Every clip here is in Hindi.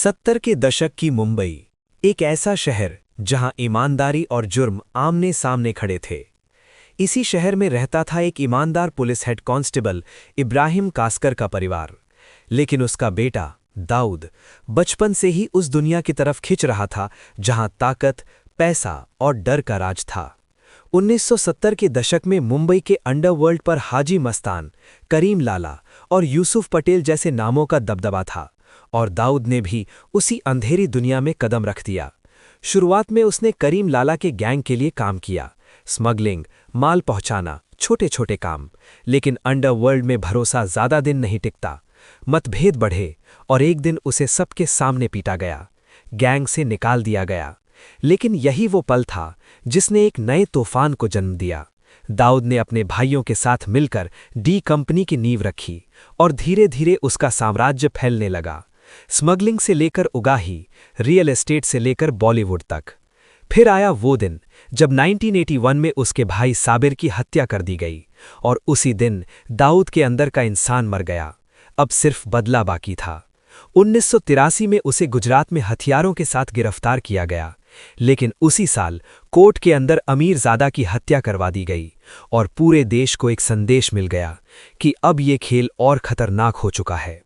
70 के दशक की मुंबई, एक ऐसा शहर जहां ईमानदारी और जुर्म आमने सामने खड़े थे। इसी शहर में रहता था एक ईमानदार police head constable Ibrahim Kaskar का परिवार। लेकिन उसका बेटा दाऊद बचपन से ही उस दुनिया की तरफ खिंच रहा था जहां ताकत, पैसा और डर का राज था। 1970 के दशक में मुंबई के अंडरवर्ल्ड पर हाजी मस्तान, करीम लाला और यूसुफ पटेल जैसे नामों का दबदबा था, और दाऊद ने भी उसी अंधेरी दुनिया में कदम रख दिया। शुरुआत में उसने करीम लाला के गैंग के लिए काम किया, स्मगलिंग, माल पहुंचाना, छोटे छोटे काम। लेकिन अंडरवर्ल्ड में भरोसा ज्यादा दिन नहीं टिकता। मतभेद बढ़े और एक दिन उसे सबके सामने पीटा गया, गैंग से निकाल दिया गया। लेकिन यही वो पल था जिसने एक नए तूफान को जन्म दिया। दाऊद ने अपने भाइयों के साथ मिलकर डी कंपनी की नींव रखी और धीरे धीरे उसका साम्राज्य फैलने लगा, स्मगलिंग से लेकर उगाही, रियल एस्टेट से लेकर बॉलीवुड तक। फिर आया वो दिन जब 1981 में उसके भाई साबिर की हत्या कर दी गई, और उसी दिन दाऊद के अंदर का इंसान मर गया। अब सिर्फ बदला बाकी था। 1983 में उसे गुजरात में हथियारों के साथ गिरफ्तार किया गया, लेकिन उसी साल कोर्ट के अंदर अमीरजादा की हत्या करवा दी गई, और पूरे देश को एक संदेश मिल गया कि अब ये खेल और खतरनाक हो चुका है।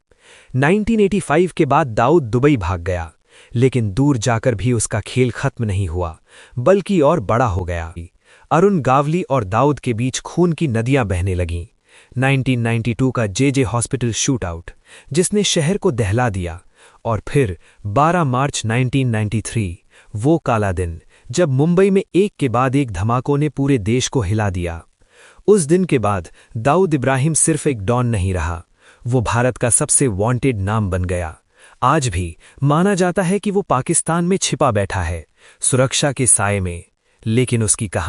1985 के बाद दाऊद दुबई भाग गया, लेकिन दूर जाकर भी उसका खेल खत्म नहीं हुआ, बल्कि और बड़ा हो गया। अरुण गावली और दाऊद के बीच खून की नदियां बहने लगीं। 1992 का जे हॉस्पिटल शूटआउट, जिसने शहर को दहला दिया, और फिर 12 मार्च 1993, वो काला दिन जब मुंबई में एक के बाद एक धमाकों ने पूरे देश को हिला दिया। उस दिन के बाद दाऊद इब्राहिम सिर्फ एक डॉन नहीं रहा, वो भारत का सबसे वांटेड नाम बन गया। आज भी माना जाता है कि वो पाकिस्तान में छिपा बैठा है, सुरक्षा के साए में, लेकिन उसकी कहानी